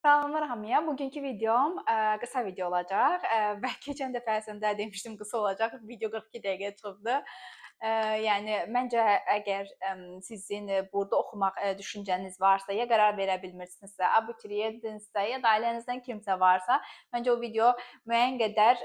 Salamlar hamıya. Bugünkü videom qısa video olacaq və keçən dəfəsində demişdim qısa olacaq. Video 42 dəqiqəyə çıxıbdı. Yəni məncə əgər sizin burada oxumaq düşüncəniz varsa, ya qərar verə bilmirsinizsə, abituriyentsinizsə, ya da ailənizdən kimsə varsa, məncə o video müəyyən qədər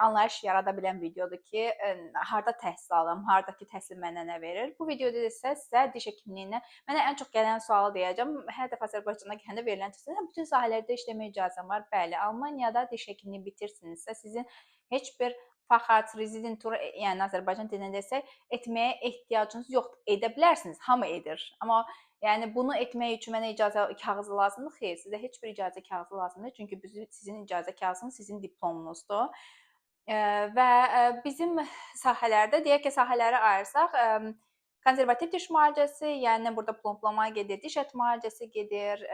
anlayış yarada bilən videodur ki, harda təhsil alım, hardakı təhsil mənə nə verir. Bu videoda isə sizə diş həkimliyinə mənə ən çox gələn sualı deyəcəm. Hər dəfə Azərbaycana gələndə verilən çıxış, bütün sahələrdə işləmə icazəm var. Bəli, Almaniyada diş həkimliyi bitirsinizsə, sizin heç bir fəxat rezidentura, yəni Azərbaycan dilində desək, etməyə ehtiyacınız yoxdur. Edə bilərsiniz, hamı edir. Amma yəni bunu etmək üçün mənə icazə kağızı lazımdır? Xeyr, sizə heç bir icazə kağızı lazım deyil. Çünki sizin icazə kağızınız sizin diplomunuzdur. Və bizim sahələrdə, deyək ki, sahələri ayırsaq, konservativ diş müalicəsi, yəni burada plomblama gedir, diş ət müalicəsi gedir,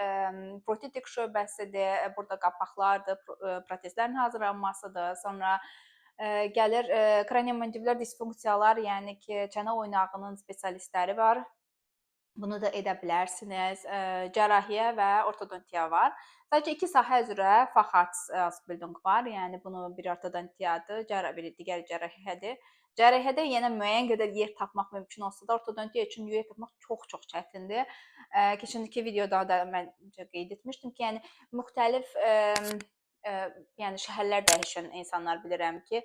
protetik şöbəsidir, burada qapaqlardır, protezlərin hazırlanmasıdır. Sonra gəlir kraniomandibulyar disfunksiyalar, yəni ki, çənə oynağının spesialistləri var. Bunu da edə bilərsiniz. Cərrahiyyə və ortodontiya var. Sadəcə iki sahə üzrə Facharztbildung var. Yəni bunu biri ortodontiyadır, biri digəri cərrahiyyədir. Cərrahiyyədə yenə müəyyən qədər yer tapmaq mümkün olsa da, ortodontiya üçün yer tapmaq çox çətindir. Keçəndəki videoda da məncə qeyd etmişdim ki, yəni müxtəlif yəni şəhərlər dəyişən insanlar bilirəm ki,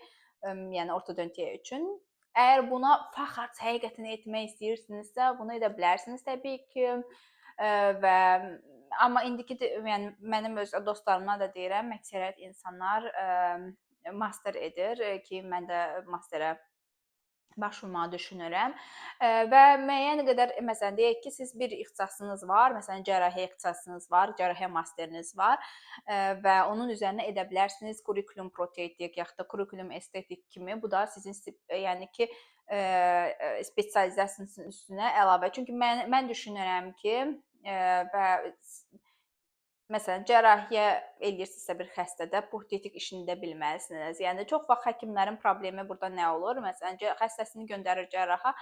yəni ortodontiya üçün. Əgər buna fəxr həqiqətən etmək istəyirsinizsə, bunu edə bilərsiniz təbii ki. Və amma indiki yəni mənim öz dostlarıma da deyirəm, əksəriyyət insanlar master edir ki, mən də masterə başvurmağı düşünürəm. Və müəyyən qədər, məsələn, deyək ki, siz bir ixtisasınız var, məsələn, cərrahiyyə ixtisasınız var, cərrahiyyə masteriniz var və onun üzərinə edə bilərsiniz kurikulum protetik, yaxud da kurikulum estetik kimi. Bu da sizin, yəni ki, spesializasiyasının üstünə əlavə. Çünki mən düşünürəm ki, və məsələn, cərrahiyyə eləyirsinizsə bir xəstədə protetik işini də bilməlisiniz. Yəni çox vaxt həkimlərin problemi burada nə olur? Məsələn, xəstəsini göndərir cərraha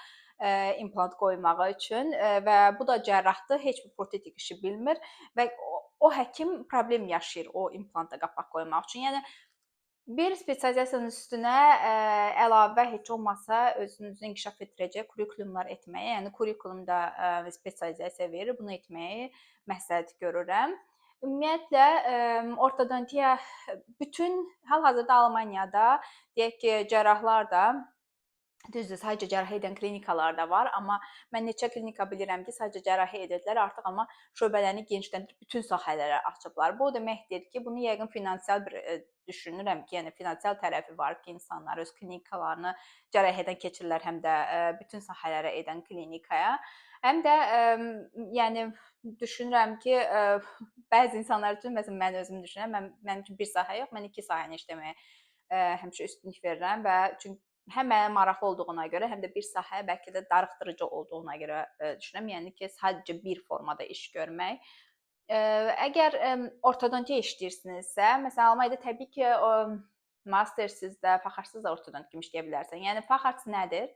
implant qoymağı üçün və bu da cərrahdır, heç bir protetik işi bilmir və o həkim problem yaşayır o implanta qapaq qoymaq üçün. Yəni bir spesializasiyanın üstünə əlavə heç olmasa özünüzü inkişaf etdirəcək kurikulumlar etməyə, yəni kurikulumda spesializasiya verir, bunu etməyi məsləhət görürəm. Ümumiyyətlə ortodontiya bütün hal-hazırda Almaniyada deyək ki, cərrahlar da düzdür, sadəcə cərrahiyyə edən klinikalar da var, amma mən neçə klinika bilirəm ki, sadəcə cərrahiyyə edirlər, artıq amma şöbələrini genişləndirib bütün sahələrə açıblar. Bu o deməkdir ki, bunu yəqin finansial bir düşünürəm ki, yəni finansial tərəfi var ki, insanlar öz klinikalarını cərrahiyyədən keçirirlər, həm də bütün sahələrə edən klinikaya. Həm də yəni düşünürəm ki, bəzi insanlar üçün, məsələn, mən özüm düşünürəm, mənim üçün bir sahə yox, mən iki sahəni işləməyə həmişə üstünlük verirəm və çünki həm mənə maraqlı olduğuna görə, həm də bir sahə bəlkə də darıxdırıcı olduğuna görə düşünürəm. Yəni ki, sadəcə bir formada iş görmək. Əgər ortodontiya işləyirsinizsə, məsələn, Almaniyada təbii ki, mastersiz də, fəxarsiz də ortodont kimi işləyə bilərsiniz. Yəni fəxarsiz nədir?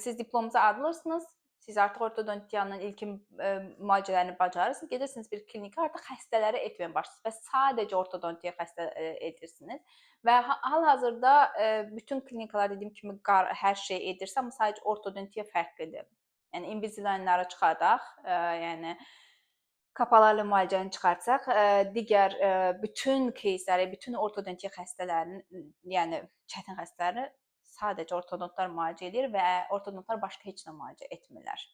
Siz diplomunuzu alırsınız, siz artıq ortodontiyanın ilkin müalicələrini bacarırsınız, gedirsiniz bir klinika, artıq xəstələrə etməyə başlayırsınız və sadəcə ortodontiya xəstə edirsiniz. Və hal-hazırda bütün klinikalar dediyim kimi hər şey edirsə, amma sadəcə ortodontiya fərqlidir. Yəni Invisalign-ları çıxardaq, yəni kapalarla müalicəni çıxartsaq, digər bütün кейsləri, bütün ortodontiya xəstələrinin, yəni çətin xəstələri sadəcə ortodontlar müalicə edir və ortodontlar başqa heç nə müalicə etmirlər.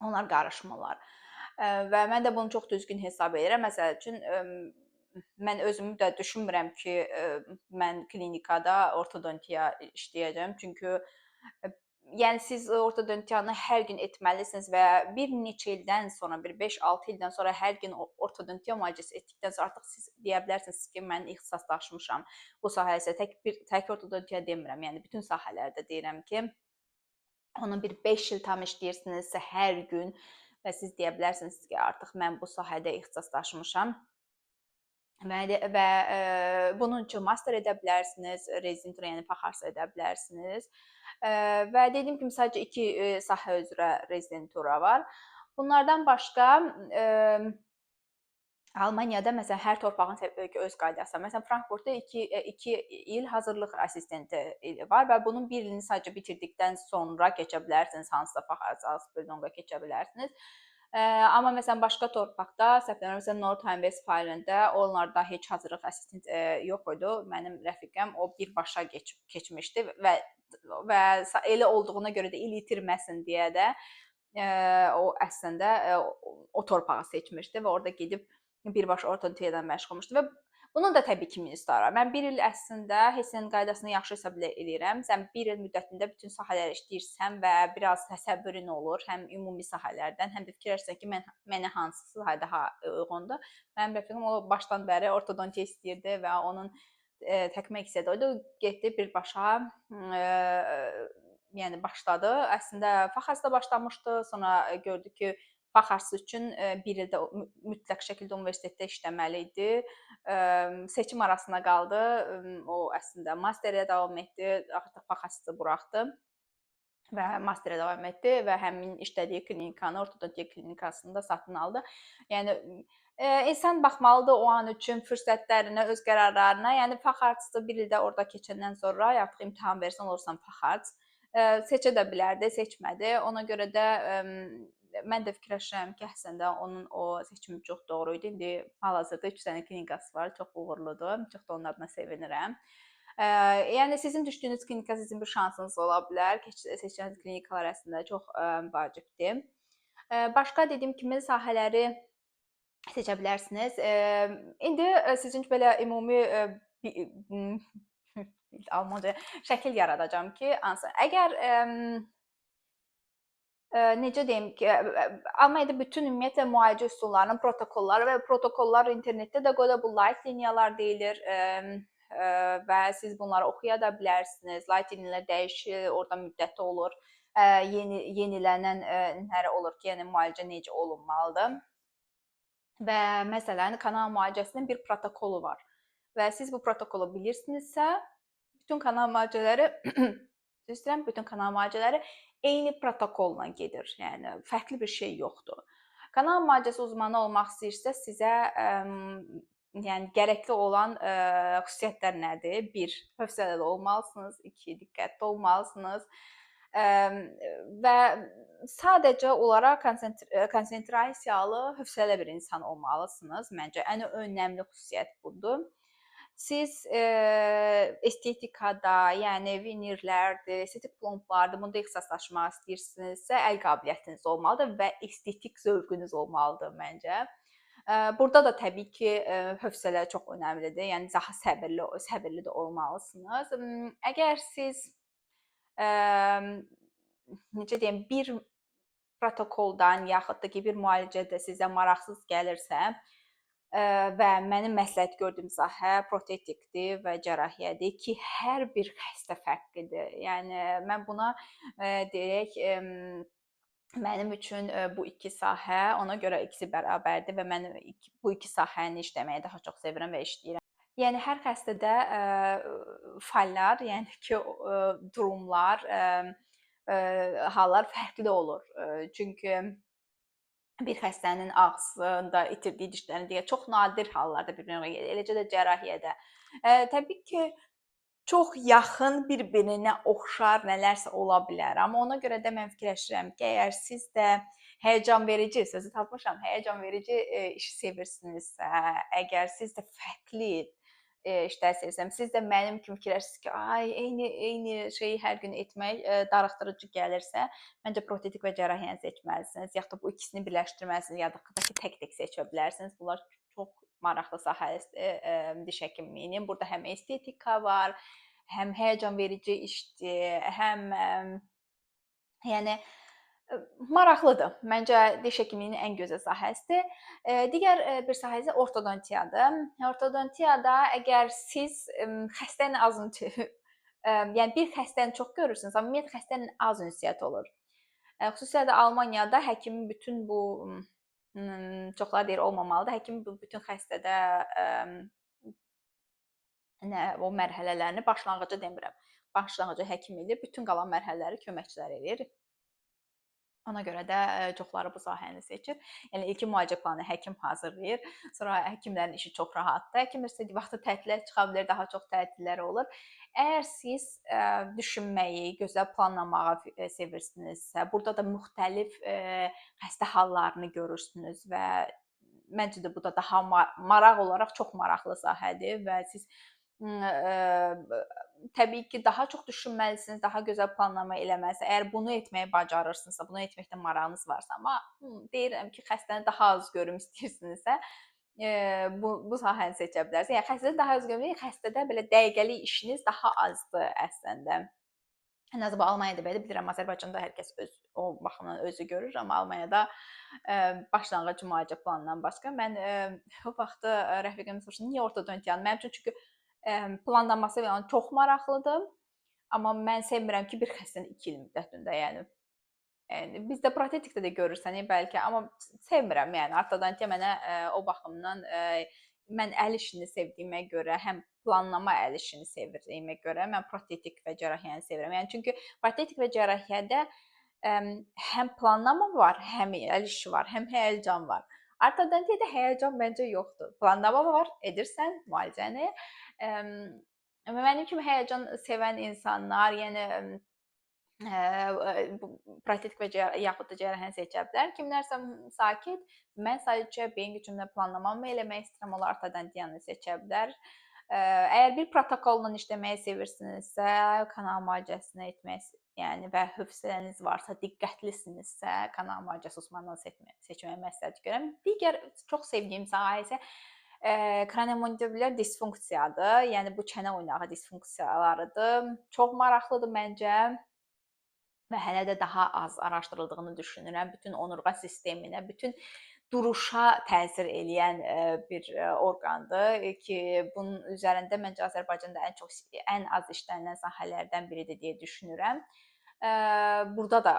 Onlar qarışmırlar. Və mən də bunu çox düzgün hesab edirəm. Məsəl üçün, mən özümü də düşünmürəm ki, mən klinikada ortodontiya işləyəcəm. Çünki yəni siz ortodontiyanı hər gün etməlisiniz və bir neçə ildən sonra, bir 5-6 ildən sonra hər gün ortodontiya müalicəsi etdikdən sonra artıq siz deyə bilərsiniz ki, mən ixtisaslaşmışam bu sahəyə. Tək ortodontiya demirəm, yəni bütün sahələrdə deyirəm ki, onu bir 5 il tam işləyirsinizsə hər gün və siz deyə bilərsiniz ki, artıq mən bu sahədə ixtisaslaşmışam. Və bunun üçün master edə bilərsiniz, rezidentura, yəni fəxarsa edə bilərsiniz. Və dediyim kimi sadəcə iki sahə üzrə rezidentura var. Bunlardan başqa Almaniyada məsələn hər torpağın təbii ki öz qaydası var. Məsələn Frankfurtda 2 il hazırlıq assistenti var və bunun 1 ilini sadəcə bitirdikdən sonra keçə bilərsiniz, hansısa Fachhochschule keçə bilərsiniz. Amma məsələn başqa torpaqda, səhv eləmirəmsə Nordrhein-Westfalen'də onlarda heç hazırlıq assistent yox idi. Mənim rəfiqəm o birbaşa keçmişdi və elə olduğuna görə də il itirməsin deyə də o əslində o torpağı seçmişdi və orada gedib birbaşa ortodontiya ilə məşğul olmuşdu və bunun da təbii ki minusları var. Mən 1 il əslində Hessen qaydasını yaxşı hesab eləyirəm. Sən 1 il müddətində bütün sahələri işləyirsən və biraz təsəvvürün olur, həm ümumi sahələrdən, həm də fikirləşirsən ki, mənə hansı sahə daha uyğundur. Mənim rəfiqim o başdan bəri ortodontiya istəyirdi və onun təkmə istədi. O getdi birbaşa yəni başladı. Əslində Fachhochschule başlamışdı, sonra gördü ki, Fachhochschule üçün 1 ildə mütləq şəkildə universitetdə işləməli idi. Seçim arasında qaldı. O əslində masterə davam etdi, artıq Fachhochschule buraxdı və masterə davam etdi və həmin işlədiyi klinikanı, ortodontiya klinikasını da satın aldı. Yəni insan baxmalıdır o an üçün fürsətlərinə, öz qərarlarına. Yəni Fachhochschule 1 ildə orada keçəndən sonra artıq imtahan versən olursan Fachhochschule seçə də bilərdi, seçmədi. Ona görə də mən də fikirləşirəm ki, əslində onun o seçimi çox doğru idi. İndi hal-hazırda 3 dənə klinikası var, çox uğurludur. Çox da onun adına sevinirəm. Yəni sizin düşdüyünüz klinika sizin bir şansınız ola bilər. Seçdiyiniz klinikalar əslində çox vacibdir. Başqa dediyim kimi sahələri seçə bilərsiniz. İndi sizin üçün belə ümumi Almanca şəkil yaradacağam ki, əgər necə deyim ki, Almaniyada bütün ümumiyyətlə müalicə üsullarının protokolları və protokollar internetdə də qoyula, bu light liniyalar deyilir və siz bunları oxuya da bilərsiniz. Light liniyalar dəyişir, orada müddəti olur, yenilənənləri olur ki, yəni müalicə necə olunmalıdır. Və məsələn, kanal müalicəsinin bir protokolu var və siz bu protokolu bilirsinizsə, bütün kanal müalicələri bütün kanal müalicələri eyni protokolla gedir. Yəni fərqli bir şey yoxdur. Kanal müalicəsi uzmanı olmaq istəyirsə, sizə yəni gərəkli olan xüsusiyyətlər nədir? 1. Hövsələli olmalısınız, 2. Diqqətli olmalısınız və sadəcə olaraq konsentrasiyalı, hövsələli bir insan olmalısınız. Məncə ən önəmli xüsusiyyət budur. Siz estetikada, yəni vinirlərdir, estetik plomblardır, bunda ixtisaslaşmaq istəyirsinizsə, əl qabiliyyətiniz olmalıdır və estetik zövqünüz olmalıdır məncə. Burada da təbii ki, hövsələ çox önəmlidir. Yəni daha səbirli də olmalısınız. Əgər siz necə deyim, bir protokoldan yaxud da ki, bir müalicədə sizə maraqsız gəlirsə və mənim məsləhət gördüyüm sahə protetikdir və cərrahiyyədir ki, hər bir xəstə fərqlidir. Yəni mən buna deyək, mənim üçün bu iki sahə, ona görə ikisi bərabərdir və mən bu iki sahəni işləməyi daha çox sevirəm və işləyirəm. Yəni hər xəstədə fallar, yəni ki, durumlar, hallar fərqli olur. Çünki bir xəstənin ağzında itirdiyi dişlərini deyə çox nadir hallarda bir-birinə gəlir. Eləcə də cərrahiyyədə. Təbii ki, çox yaxın bir-birinə oxşar nələrsə ola bilər. Amma ona görə də mən fikirləşirəm ki, əgər siz də həyəcanverici, sözü tapmışam, həyəcanverici işi sevirsinizsə, əgər siz də fərqli işlər sevirsən, siz də mənim kimi fikirləşirsiniz ki, ay eyni şeyi hər gün etmək darıxdırıcı gəlirsə, məncə protetik və cərrahiyyəni seçməlisiniz. Yaxud da bu ikisini birləşdirməlisiniz, ya da tək-tək seçə bilərsiniz. Bunlar çox maraqlı sahədir diş həkimliyinin. Burada həm estetika var, həm həyəcanverici işdir, həm yəni maraqlıdır. Məncə diş həkimliyinin ən gözəl sahəsidir. Digər bir sahə isə ortodontiyadır. Ortodontiyada əgər siz xəstə ilə az yəni bir xəstəni çox görürsünüz, amma ümumiyyətlə xəstə ilə az ünsiyyət olur. Xüsusilə də Almaniyada həkimin bütün bu çoxları deyir olmamalıdır. Həkim bütün xəstədə o mərhələlərini başlanğıcı demirəm. Başlanğıcı həkim edir, bütün qalan mərhələləri köməkçilər edir. Ona görə də çoxları bu sahəni seçir. Yəni ilkin müalicə planı həkim hazırlayır. Sonra həkimlərin işi çox rahatdır. Həkimlər istədiyi vaxtda tətilə çıxa bilər, daha çox tətillər olur. Əgər siz düşünməyi, gözəl planlamağı sevirsinizsə, burada da müxtəlif xəstə hallarını görürsünüz və məncə də bu da daha maraq olaraq çox maraqlı sahədir və siz təbii ki, daha çox düşünməlisiniz, daha gözəl planlama eləməlisiniz. Əgər bunu etməyi bacarırsınızsa, bunu etməkdə marağınız varsa, amma deyirəm ki, xəstəni daha az görüm istəyirsinizsə, bu sahəni seçə bilərsiniz. Yəni xəstədə daha az görmək, xəstədə belə dəqiqəlik işiniz daha azdır əslində. Ən azı bu Almaniyada belə bilirəm, Azərbaycanda hər kəs öz o baxımdan özü görür, amma Almaniyada başlanğıc müalicə planından başqa mən o vaxtı rəfiqəm soruşdu, niyə ortodontiyanı? Mənim üçün çünki planlanması yəni çox maraqlıdır. Amma mən sevmirəm ki, bir xəstəni 2 il müddətində, yəni bizdə protetikdə də görürsən, bəlkə, amma sevmirəm yəni ortodontiya mənə o baxımdan mən əl işini sevdiyimə görə, həm planlama əl işini sevdiyimə görə mən protetik və cərrahiyyəni sevirəm. Yəni çünki protetik və cərrahiyyədə həm planlama var, həm əl işi var, həm həyəcan var. Ortodontiyada həyəcan məncə yoxdur. Planlama var, edirsən müalicəni. Mənim kimi həyəcan sevən insanlar, yəni protetik və yaxud da cərrahiyyəni seçə bilər. Kimlərsə sakit, mən sadəcə beyin gücümlə planlamamı eləmək istəyirəm, onlar ortodontiyanı seçə bilər. Əgər bir protokolla işləməyi sevirsinizsə, kanal müalicəsini etmək, yəni və hövsələniz varsa, diqqətlisinizsə, kanal müalicəsi uzmanını seçməyi məsləhət görürəm. Digər çox sevdiyim sahə isə kraniomandibulyar disfunksiyadır. Yəni bu çənə oynağı disfunksiyalarıdır. Çox maraqlıdır məncə və hələ də daha az araşdırıldığını düşünürəm. Bütün onurğa sisteminə, bütün duruşa təsir eləyən bir orqandır ki, bunun üzərində məncə Azərbaycanda ən az işlənilən sahələrdən biridir deyə düşünürəm. Burada da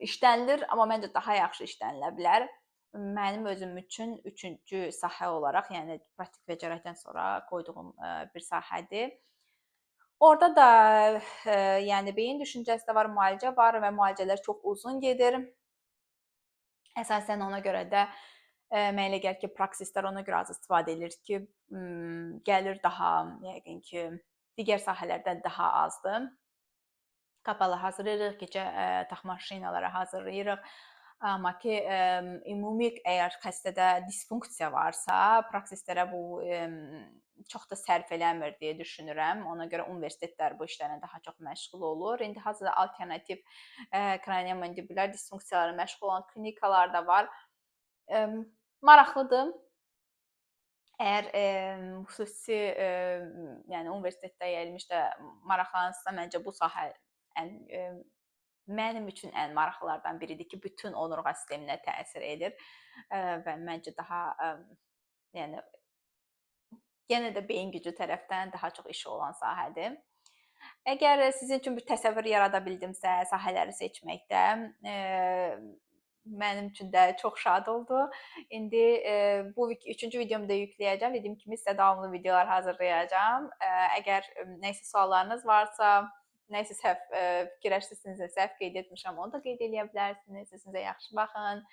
işlənilir, amma məncə daha yaxşı işlənilə bilər. Mənim özüm üçün üçüncü sahə olaraq, yəni praktik və cərrahiyyədən sonra qoyduğum bir sahədir. Orada da yəni beyin düşüncəsi də var, müalicə var və müalicələr çox uzun gedir. Əsasən ona görə də mənə elə gəlir ki, praksislər ona görə az istifadə edir ki, gəlir daha yəqin ki, digər sahələrdən daha azdır. Qapalı hazırlayırıq, gecə taxma şinaları hazırlayırıq. Amma ki, ümumi əgər xəstədə disfunksiya varsa, praksislərə bu çox da sərf eləmir deyə düşünürəm. Ona görə universitetlər bu işlərlə daha çox məşğul olur. İndi hazırda alternativ kraniomandibulyar disfunksiyalarla məşğul olan klinikalar da var. Maraqlıdır. Əgər xüsusi yəni universitetdə yayılmışda maraqlanırsınızsa, məncə bu sahə mənim üçün ən maraqlılardan biridir ki, bütün onurğa sisteminə təsir edir və məncə daha yəni yenə də beyin gücü tərəfdən daha çox işi olan sahədir. Əgər sizin üçün bir təsəvvür yarada bildimsə sahələri seçməkdə, mənim üçün də çox şad oldu. İndi bu üçüncü videomu da yükləyəcəm. Dediyim kimi sizə davamlı videolar hazırlayacağam. Əgər nəsə suallarınız varsa, nəsə səhv fikirləşirsinizsə, səhv qeyd etmişəm, onu da qeyd edə bilərsiniz. Sizə yaxşı baxın.